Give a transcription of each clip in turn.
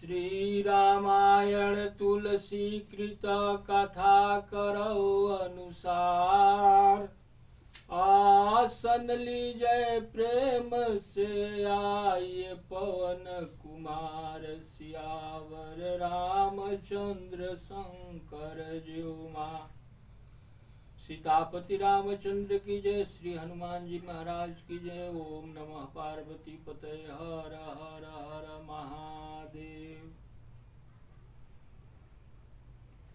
श्री रामायण तुलसी कृत कथा करो अनुसार। आसन लीजय प्रेम से आए पवन कुमार। सियावर रामचंद्र शंकर ज्यों मां। सीतापति रामचंद्र की जय। श्री हनुमान जी महाराज की जय। ओम नमः पार्वती पतये। हर हर हर महादेव।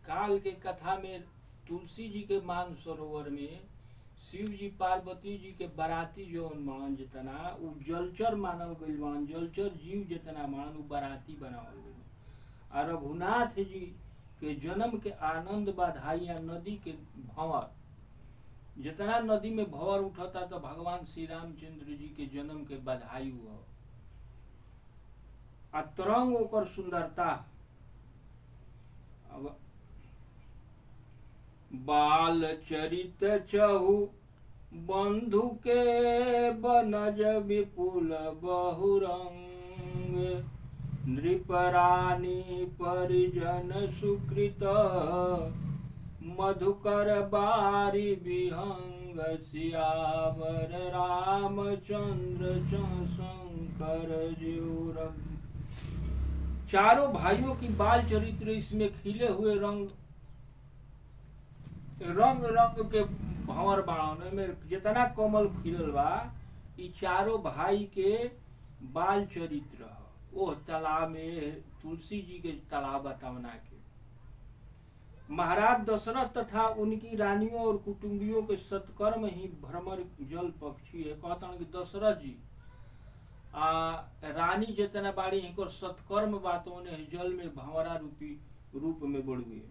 काल के कथा में तुलसी जी के मान सरोवर में शिव जी पार्वती जी के बराती जो मान जितना उ जलचर मानव गइल मान। जलचर जीव जितना मान उ बराती बनावल गइल। और रघुनाथ जी के जन्म के आनंद बधाई या नदी के भंवर जितना नदी में भंवर उठता तो भगवान श्री रामचंद्र जी के जन्म के बधाई हुआ। तरंग ओकर सुंदरता। अब बाल चरित चहु बंधु के बनज विपुल बहुरंग। नृपरानी परिजन सुकृत मधुकर बारी विहंग। सियावर रामचंद्र शंकर ज्यों रंग। चारों भाइयों की बाल चरित्र इसमें खिले हुए रंग रंग के भंवर बाण में जितना कमल खिलल बा ई चारों भाई के बाल चरित्र वो तालाब में तुलसी जी के तालाब बतावना के। महाराज दशरथ तथा उनकी रानियों और कुटुंबियों के सत्कर्म ही भ्रमर जल पक्षी है। कहता कि दशरथ जी रानी जितना बाड़ी इनको सत्कर्म बातों ने जल में भंवरा रूपी रूप में बढ़ गए।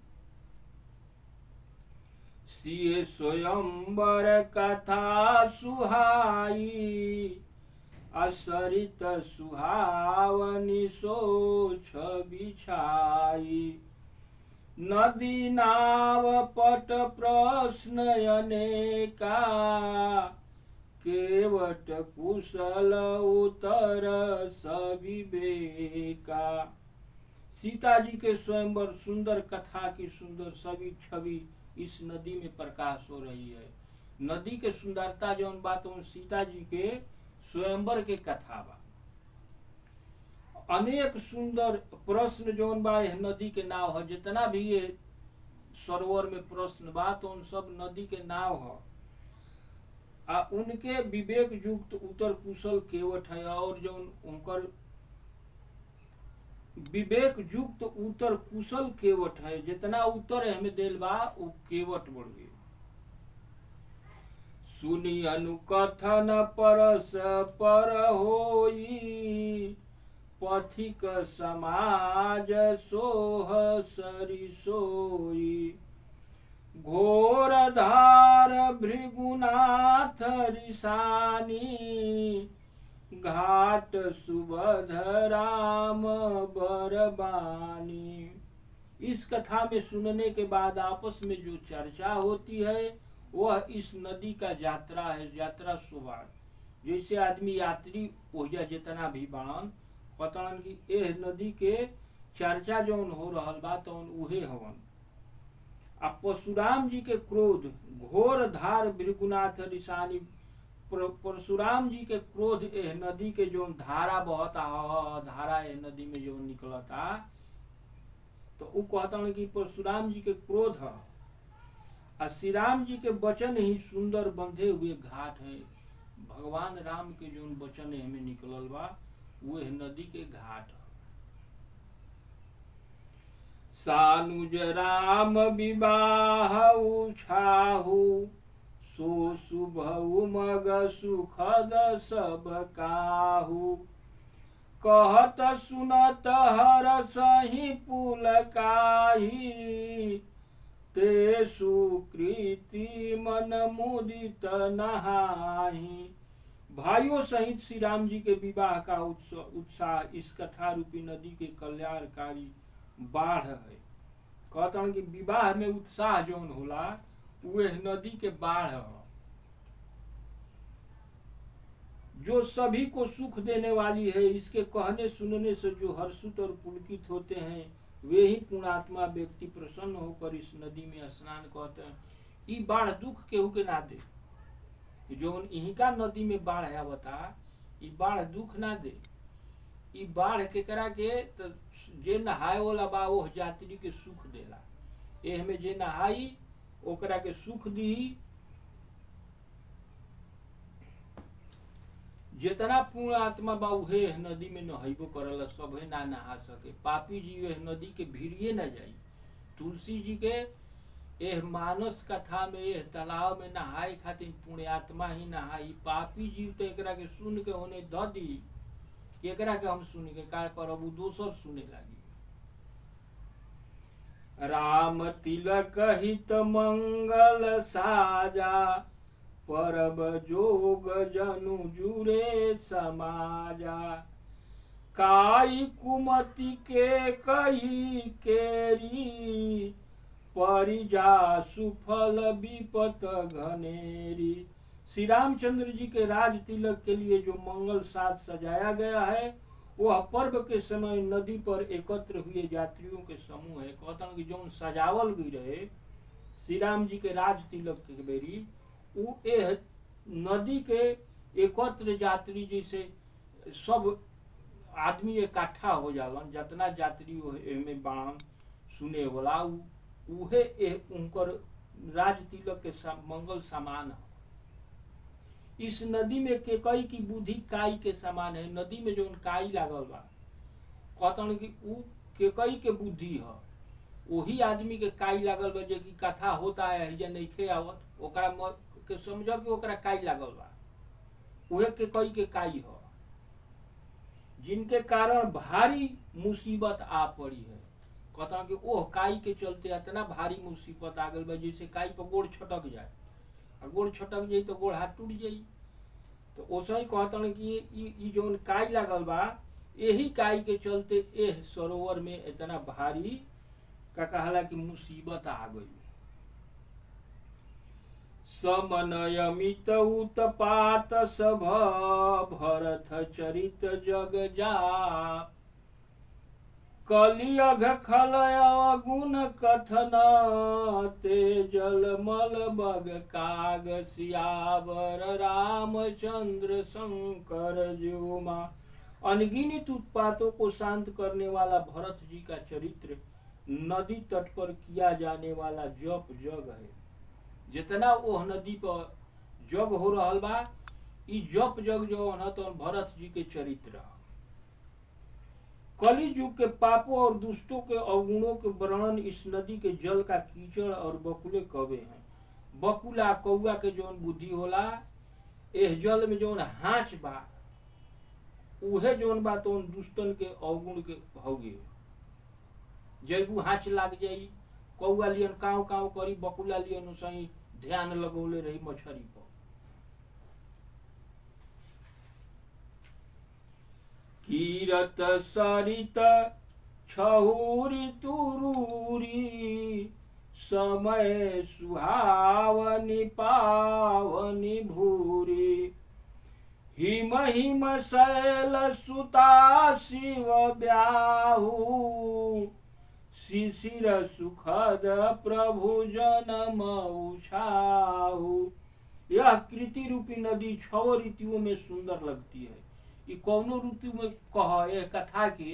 सिए स्वयंवर कथा सुहाई असरित सुहावनी सोछ बिछाई। नदी नाव पट प्रश्न अनेका केवट कुशल उत्तर सविवेका। सीता जी के स्वयंवर सुंदर कथा की सुंदर सभी छवि इस नदी में प्रकाश हो रही है। नदी के सुंदरता जौन बात उन सीता जी के स्वयंवर के कथा बा। अनेक सुंदर प्रश्न जौन बा नदी के नाव है। जितना भी ये सरोवर में प्रश्न बा तो उन सब नदी के नाव है। उनके विवेक युक्त उत्तर कुशल केवट है। और जो उनकर विवेक युक्त उत्तर कुशल केवट है। जितना उत्तर हमें दिल बा वो केवट बढ़ गए। सुनी अनुकथन परस पर होई पथिक समाज सोह सरी सोई। घोर धार भृगुनाथ रिसानी घाट सुबध राम बरबानी। इस कथा में सुनने के बाद आपस में जो चर्चा होती है वह इस नदी का यात्रा है। यात्रा शोभा जैसे आदमी यात्री ओहिजा जितना भी बाणन कहतन कि एह नदी के चर्चा जौन हो रहल बा तौन उहे हवन। परशुराम जी के क्रोध घोर धार भृगुनाथ रिसानी। परशुराम जी के क्रोध एह नदी के जो धारा बहता धारा एह नदी में जो निकलता तो वो कहता कि परशुराम जी के क्रोध है। और श्री राम जी के वचन ही सुंदर बंधे हुए घाट है। भगवान राम के जो वचन हमें निकलल बा वो नदी के घाट है। सानुज राम विवाह छाहु सो शुभ उमग सुखद सब काहू। कहत सुनत हर सही पुलकाही ते सुकृति मन मुदित नहाही। भाइयों सहित श्री राम जी के विवाह का उत्साह इस कथा रूपी नदी के कल्याणकारी बाढ़ है। कहता कि विवाह में उत्साह जौन होला। वे नदी के बाढ़ जो सभी को सुख देने वाली है। इसके कहने सुनने से जो हर्षित और पुलकित होते हैं वे ही पुण्यात्मा व्यक्ति प्रसन्न होकर इस नदी में स्नान करते हैं। ई बाढ़ दुख केहू के ना दे, जो इनका नदी में बाढ़ आवता ई बाढ़ दुख ना दे। ई बाढ़ केकरा के तो जे नहाए वाला बा वो यात्री के सुख देला। एह में जे नहाई ओकरा के सुख दी। जितना पूर्ण आत्मा बा उहे नदी में नहैबो करल, सभे ना नहा सके। पापी जीव एह नदी के भीड़िए न जाई। तुलसी जी के एह मानस कथा में एह तालाब में नहाए खातिर पुण्यात्मा ही नहाई। पापी जीव तो एकरा के सुन के होने ध दी कि एकरा के हम सुन के का करब, उ दोसर सुने लागी। राम तिलक हित मंगल साजा, परब जोग जनु जुरे समाजा। काई कुमति के कही केरी, परिजा सुफल विपत घनेरी। श्री रामचंद्र जी के राज तिलक के लिए जो मंगल साज सजाया गया है वह पर्व के समय नदी पर एकत्र हुए यात्रियों के समूह है। कहता कि जो सजावल गई रहे श्री राम जी के राज तिलक के बेरी, उ एह नदी के एकत्र यात्री जैसे सब आदमी इकट्ठा हो जालन। जितना यात्री में बाण सुने वाला उहे उनकर राज तिलक के मंगल समान है। इस नदी में केकई की बुद्धि काई के समान है। नदी में जो काई लागल बा कहतन कि उ केकई के बुद्धि है। वही आदमी के काई लागल बा जे की कथा होता है या नइखे आवत, ओकरा के समझ कि ओकरा काई लागल बा, उहे केकई के काई है, जिनके कारण भारी मुसीबत आ पड़ी है। कहता कि ओह काई के चलते इतना भारी मुसीबत आ गल बा जैसे काई पर गोड़ छटक जाए, और गोड़ छटक जाई तो गोड़ हाथ टूट जाई। तो ओसा ही कहता कि ई जोन काई लागल बा यही काई के चलते एह सरोवर में इतना भारी का कहला कि मुसीबत आ गई। समनयमित उत्पात सभ, भरत चरित जग जा। कलियघ खलय गुण कथन, तेजल मल बग काग सियावर। रामचंद्र शंकर ज्योमा। अनगिनत उत्पातों को शांत करने वाला भरत जी का चरित्र नदी तट पर किया जाने वाला जप जग है। जितना ओह नदी पर जग हो रहल बा, ई जप जग जो है तो भरत जी के चरित्र। कली युग के पापों और दुष्टों के अवगुणों के वर्णन इस नदी के जल का कीचड़ और बकुले कवे हैं। बकुला कौआ के जौन बुद्धि होला, एह जल में जौन हाथ बा उहे जौन बा तो दुष्टन के अवगुण के होगे। जैबू हाथ लाग जाई, कौआ लियन काव काव करी, बकुला लियन सही ध्यान लगौले रही मछरी पर। कीरत सरित छहुरी तुरूरी, समय सुहावनी पावनी भूरी। हिम हिम शैल सुता शिव ब्याहू, शिशिर सुखद प्रभु जनम उछाहू। यह कृति रूपी नदी 6 ऋतुओं में सुंदर लगती है। ये कौनो ऋतु में कह यह कथा के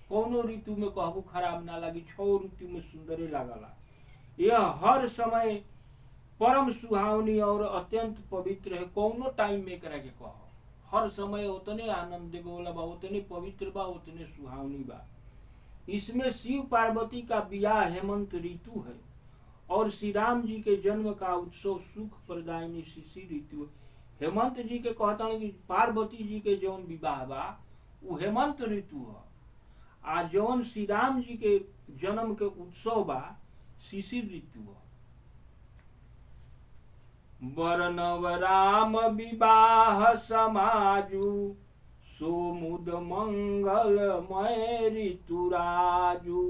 कौनो ऋतु में कहबू खराब ना लगी, 6 ऋतु में सुंदरे लागला। यह हर समय परम सुहावनी और अत्यंत पवित्र है। कौनो टाइम में करा के कह हर समय उतने आनंद देवे वाला बा, उतने पवित्र बा, उतने सुहावनी बा। इसमें शिव पार्वती का विवाह हेमंत ऋतु है और श्री राम जी के जन्म का उत्सव सुख प्रदायिनी शिशिर ऋतु। हेमंत जी के कहता कि पार्वती जी के जौन विवाह बा वो हेमंत ऋतु है, आ जौन श्री राम जी के जन्म के उत्सव बा शिशिर ऋतु है। वर्णव राम विवाह समाजू, सोमुद मंगलमय ऋतुराजू।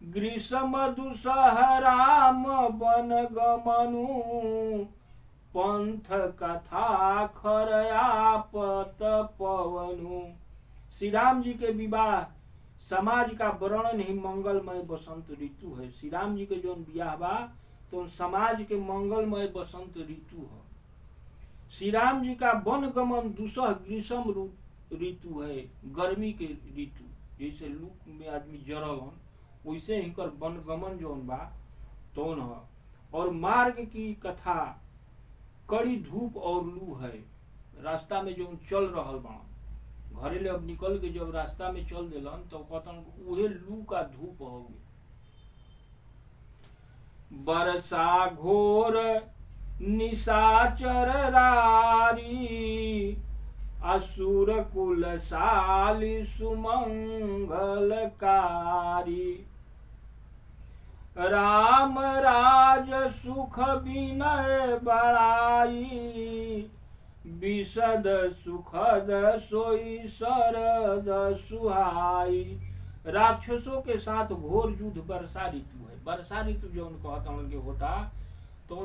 ग्रीष्म दुसह राम वन गमनु, पंथ कथा खरयापत पवनु। श्री राम जी के विवाह समाज का वर्णन ही मंगलमय बसंत ऋतु है। श्री राम जी के जो बियाह बा तो समाज के मंगलमय बसंत ऋतु है। श्री राम जी का वन गमन दुसह ग्रीष्म ऋतु है, गर्मी के ऋतु। जैसे लू में आदमी जरल हन वैसे ही कर वन गमन जो बा तो न। और मार्ग की कथा कड़ी धूप और लू है। रास्ता में जो चल रहल बा घरे ले अब निकल के जब रास्ता में चल दिलन तो कहतन उहे लू का धूप हो गए। बरसा घोर निशाचर रारी असुर कुल साली सुमंगलकारी। राम राज सुख विनय बड़ाई विशद सुखद सोई शरद सुहाई। राक्षसों के साथ घोर युद्ध वर्षा ऋतु है। वर्षा ऋतु जो कहता उनके होता तो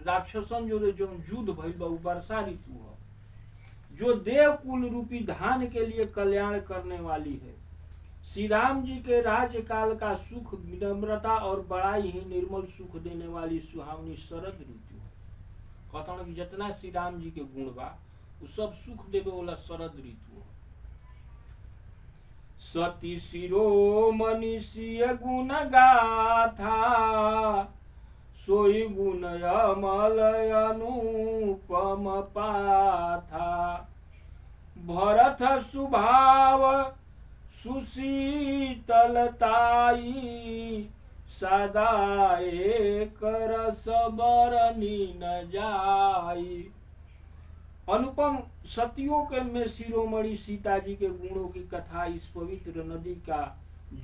राक्षसन जो युद्ध भइल बा वर्षा ऋतु है जो देव कुल रूपी धान के लिए कल्याण करने वाली है। श्री राम जी के राज्यकाल का सुख विनम्रता और बड़ाई ही निर्मल सुख देने वाली सुहावनी शरद ऋतु है। कहता कि जितना श्री राम जी के गुण बा वो सब सुख देवे वाला शरद ऋतु है। सती शिरोमणि सिय गुण गाथा सोई गुण अमल अनुपम पाथा। भरत सुभाव सुशीतलताई सदा एक रस बरनी न जाई। अनुपम सतियों के में शिरोमणि सीता जी के गुणों की कथा इस पवित्र नदी का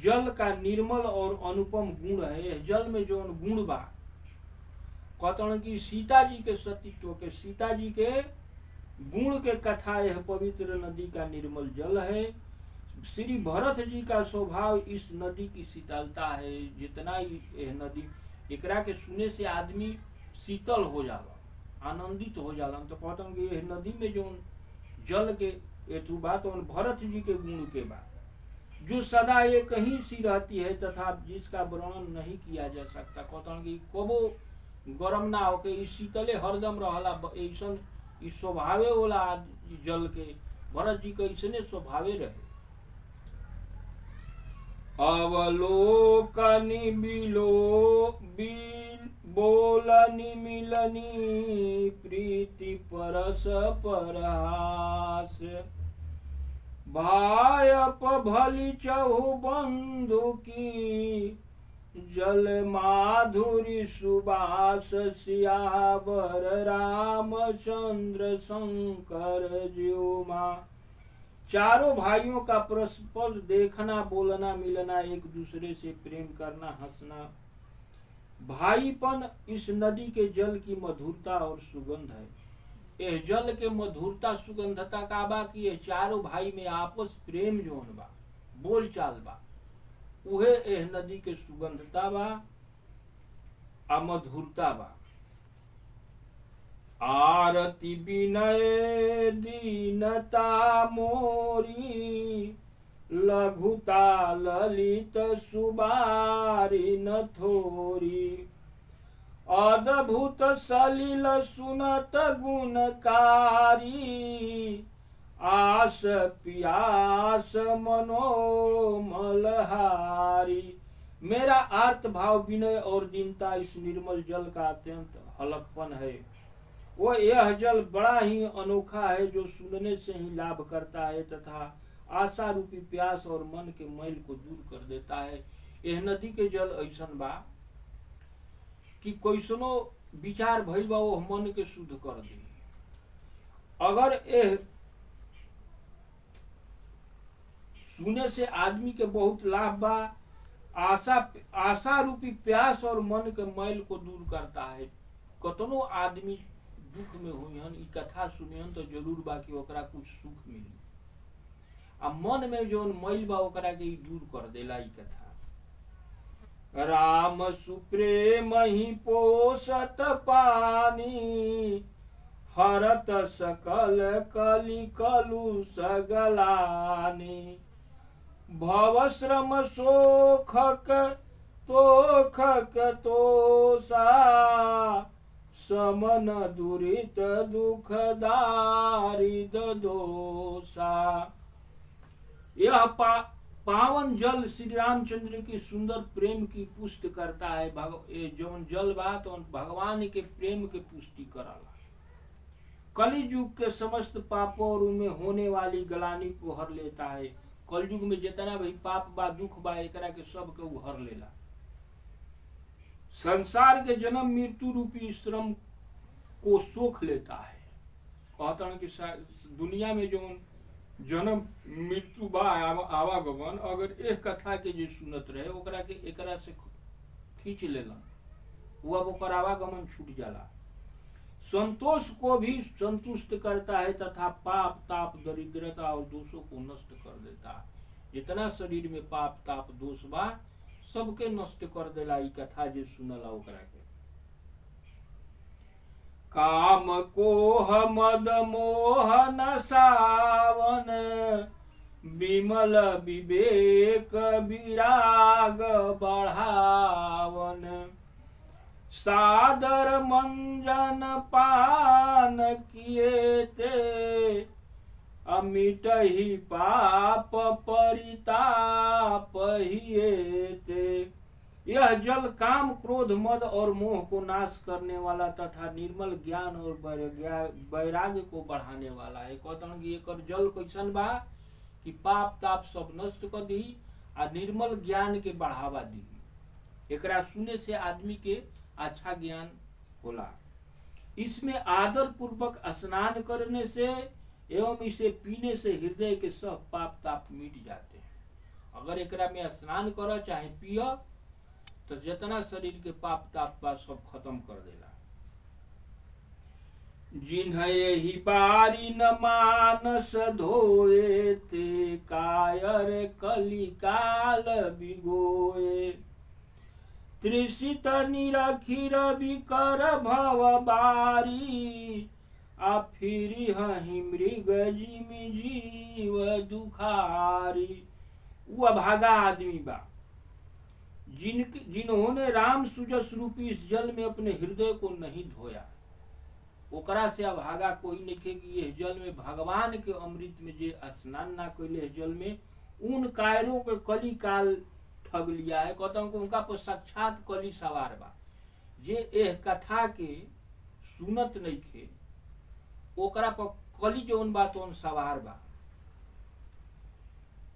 जल का निर्मल और अनुपम गुण है। जल में जो गुण बा कहते कि सीता जी के सतीत्व के सीता जी के गुण के कथा यह पवित्र नदी का निर्मल जल है। श्री भरत जी का स्वभाव इस नदी की शीतलता है। जितना यह नदी एकरा के सुने से आदमी शीतल हो जाला आनंदित हो जाला। तो कहते हैं कि यह नदी में जो जल के एतु बात और भरत जी के गुण के बाद जो सदा एक ही सी रहती है तथा जिसका वर्णन नहीं किया जा सकता। कहते हैं कि कबो गरम ना होके इस शीतले हरदम रहला ऐसा इस स्वभावे वाला जल के भरत जी के ऐसने स्वभावे रहे। अवलोकनी बिलो बिल बोलनी मिलनी प्रीति परस परहास। भायप भली चहु बंधु की जल माधुरी सुबास सियावर रामचंद्र शंकर ज्योमा। चारों भाइयों का परस्पर देखना बोलना मिलना एक दूसरे से प्रेम करना हंसना भाईपन इस नदी के जल की मधुरता और सुगंध है। यह जल के मधुरता सुगंधता का बा कि यह चारों भाई में आपस प्रेम जोन बा बोल चाल बा उहे एह नदी के सुगंधता बा अमधुरता बा। आरती विनय दीनता मोरी लघुता ललित सुबारी न थोरी। अद्भुत सलिल सुनत गुणकारी आस पियास मनोमलहारी। मेरा आर्त भाव विनय और दीनता इस निर्मल जल का अत्यंत हलकपन है। वो यह जल बड़ा ही अनोखा है जो सुनने से ही लाभ करता है तथा आशा रूपी प्यास और मन के मैल को दूर कर देता है। यह नदी के जल ऐसन बा कि कैसनो विचार भइल बा वो मन के शुद्ध कर दे। अगर यह सुने से आदमी के बहुत लाभ बा आशा रूपी प्यास और मन के मैल को दूर करता है। कतनो आदमी दुख में हुईहन ई कथा सुनिहन तो जरूर बा कि ओकरा कुछ सुख मिली आ मन में जो मैल बा ओकरा के दूर कर देला ई कथा। राम सुप्रेम ही पोषत पानी, हरत सकल कलि कलु सगलानी। भव श्रम सोखक तोखक तोषा, समन दुरित दुख दारिद दोषा। यह पावन जल श्री रामचंद्र की सुंदर प्रेम की पुष्टि करता है। जौन जल बा तो भगवान के प्रेम के पुष्टि करला। कलि युग के समस्त पापों और उनमें होने वाली गलानी को हर लेता है। कलयुग में जितना भी पाप बा दुख बा एकरा के सब के हर लेला। संसार के जन्म मृत्यु रूपी श्रम को सोख लेता है। कहता हूं कि दुनिया में जो जन्म मृत्यु बा आवागमन, अगर एक कथा के जो सुनत रहे ओकरा के एकरा से खींच लेलन, वो अब ओकर आवागमन छूट जाला। संतोष को भी संतुष्ट करता है तथा पाप ताप दरिद्रता और दोषों को नष्ट कर देता है। जितना शरीर में पाप ताप दोष बा सबके नष्ट कर देला। ई कथा जो सुनला ओकरा के। काम कोह मद मोह नसावन, विमल विवेक विराग बढ़ावन। सादर मंजन पान किए ते, अमिट ही पाप परिताप हिए ते। यह जल काम क्रोध मद और मोह को नाश करने वाला तथा निर्मल ज्ञान और वैराग्य को बढ़ाने वाला है। कहता कि एक जल कैसन बा कि पाप ताप सब नष्ट कर दी और निर्मल ज्ञान के बढ़ावा दी। एकरा सुने से आदमी के अच्छा ज्ञान होला। इसमें आदर पूर्वक स्नान करने से एवं इसे पीने से हृदय के सब पाप ताप मिट जाते हैं। अगर एकरा में स्नान करो चाहे पियो तो जितना शरीर के पाप ताप बा सब खत्म कर देला। जिन्ह ही बारी न मानस धोए, ते कायर कलि काल बिगोए। त्रिषित निरखिर विकर भव बारी, आ फिरी हहि मृग जिमि जीव दुखारी। वो अभागा आदमी बा जिन्होंने राम सुजस रूपी इस जल में अपने हृदय को नहीं धोया। ओकरा से अभागा कोई नहीं कि यह जल में भगवान के अमृत में जे स्नान ना कैले जल में उन कायरों के कली काल ठग लिया है। कहता हूं कि उनका पर साक्षात कली सवार बा। जे एह कथा के सुनत नहीं खे ओकरा पर कली जौन बा तौन सवार बा।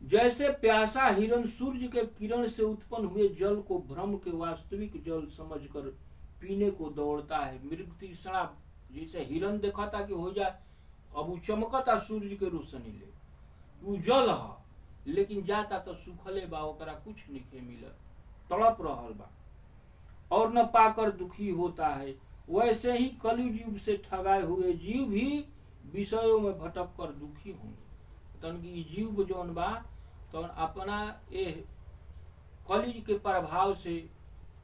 जैसे प्यासा हिरण सूर्य के किरण से उत्पन्न हुए जल को भ्रम के वास्तविक जल समझकर पीने को दौड़ता है। मृग तृष्णा जैसे हिरण देखा था कि हो जाए अब वो चमकता सूर्य के रोशनी ले, वो जल है लेकिन जाता तो सुखले बा, ओकरा कुछ नहीं मिलत, तड़प रहल बा और न पाकर दुखी होता है। वैसे ही कलयुग से ठगाए हुए जीव भी विषयों में भटक कर दुखी होंगे। तन की जीव जौन बा तो अपना ए कलयुग के प्रभाव से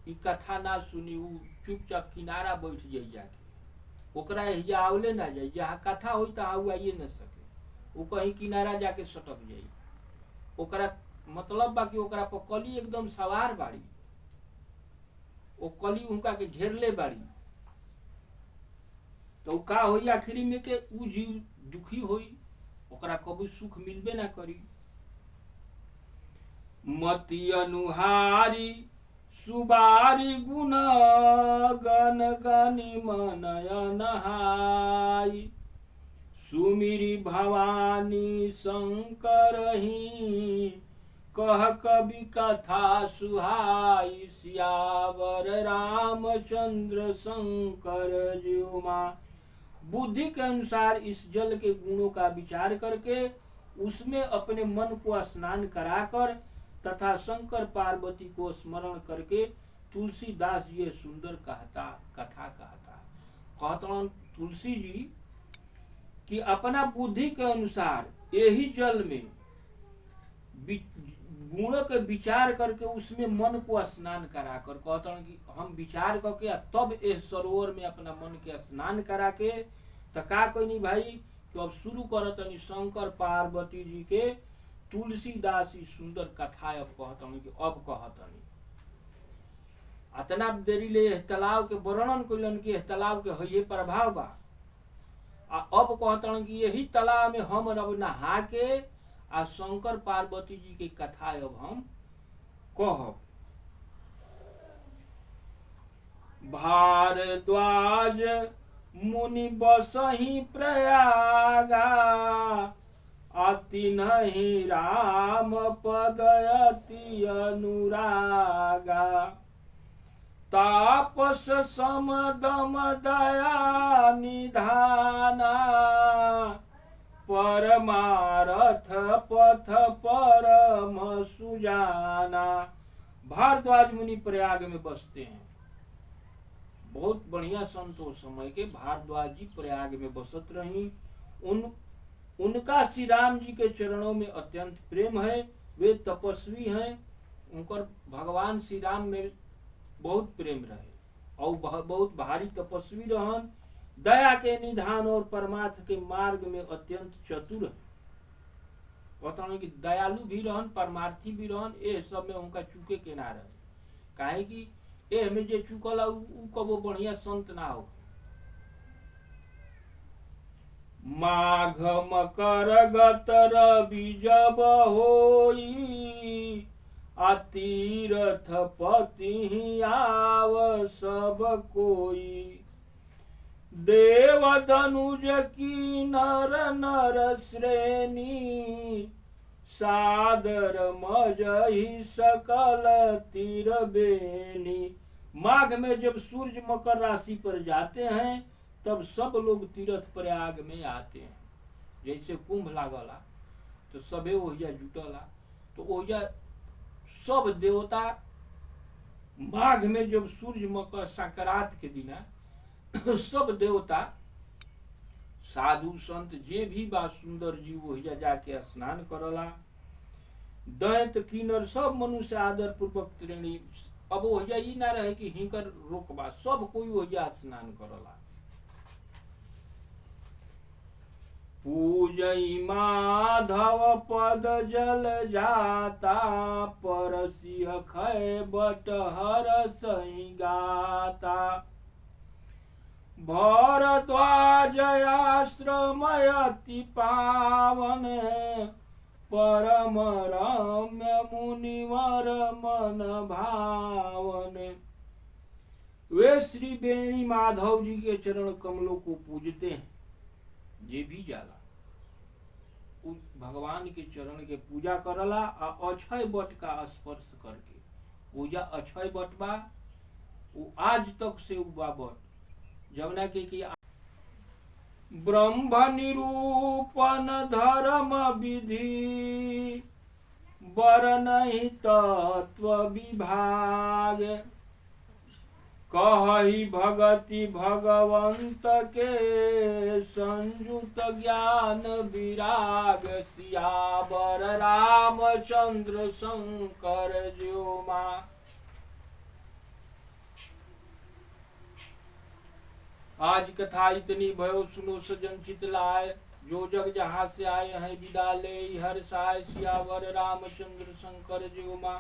ई कथा ना सुनी उ चुपचाप किनारा बैठ जाई जाके, ओकरा हिजा आवले ना जाई। जहाँ कथा होई तहाँ आइए न सके, वो कहीं किनारा जाके सटक जाई। ओकरा मतलब बा कि ओकरा पर कली एकदम सवार बाड़ी, वो कली उनका के घेरले बाड़ी। तो का होई आखिरी में के उ जीव दुखी होई, ओकरा कभी सुख मिलबे ना करी। मति अनुहारी सुबारी गुण गन गनि मनय नहाई, सुमिरी भवानी शंकर ही कह कवि कथा सुहाई। सियावर रामचंद्र शंकर जीवा। बुद्धि के अनुसार इस जल के गुणों का विचार करके उसमें अपने मन को स्नान कराकर तथा शंकर पार्वती को स्मरण करके तुलसीदास ये सुंदर कथा कहता तुलसी जी कि अपना बुद्धि के अनुसार यही जल में गुणों के विचार करके उसमें मन को स्नान करा कर कहते हैं कि हम विचार करके तब इस सरोवर में अपना मन के स्नान करा के तो का कोई नहीं भाई कि अब शुरू करतनी शंकर पार्वती जी के तुलसीदास सुंदर कथा अब कहतनी कि अब कहतनी अतना देरी ले तालाब के वर्णन कैलन कि तालाब के हये प्रभाव बा अब कहतन कि यही तालाब में हम अब नहा के आ शंकर पार्वती जी के कथा अब हम कहब। भारद्वाज मुनि बसहि प्रयागा अति नहीं राम पद अति अनुरागा तापस समदम दया निधाना परमारथ पथ परम सुजाना। भारद्वाज मुनि प्रयाग में बसते हैं। बहुत बढ़िया संतोष समय के भारद्वाज जी प्रयाग में बसत रही। उनका श्री राम जी के चरणों में अत्यंत प्रेम है। वे तपस्वी हैं। उनकर भगवान श्री राम में बहुत प्रेम रहे और बहुत भारी तपस्वी रहन। दया के निधान और परमार्थ के मार्ग में अत्यंत चतुर है। कहता कि दयालु भी रहन परमार्थी भी रहन। ये सब में उनका चूके के ना रहे काहे कि ए में जे चुकला उ कबो बढ़िया संत ना हो। माघ मकर गतर बीजब होई आ तीरथ पति आव सब कोई। देव धनुज की नर नर श्रेणी सादर मजहि सकल तीर बेनी। माघ में जब सूर्य मकर राशि पर जाते हैं तब सब लोग तीर्थ प्रयाग में आते हैं। जैसे कुंभ लागला तो सबे ओहिजा जुटला तो ओहिजा सब देवता माघ में जब सूर्य मकर संक्रांत के दिन सब देवता साधु संत जे भी बा सुंदर जीव ओहिजा जाके स्नान करला। दैत किन्नर सब मनुष्य आदर पूर्वक त्रिणी। अब ओहिजा ई ना रहे कि हिंकर रोकबा सब कोई ओहिजा स्नान करला। पूजई माधव पद जल जाता परसिह खय बट हर सही गाता। भारद्वाज आश्रम अति पावन परम रम्य मुनिवर मन भावन। वे श्री बेणी माधव जी के चरण कमलों को पूजते हैं। जे भी जाला भगवान के चरण के पूजा करला और अक्षय बट का स्पर्श करके पूजा अक्षय बट बा वो आज तक से बा बट जमुना के ब्रह्म निरूपण धर्म विधि बरनहि तत्व विभाग। कहहि भगति भगवंत के संयुत ज्ञान विराग। सियावर रामचंद्र शंकर ज्यो मां। आज कथा इतनी भयो सुनो सजन चित लाए। जो जग जहाँ से आए हैं विदा ले हर साय। सियावर रामचंद्र शंकर ज्यो मां।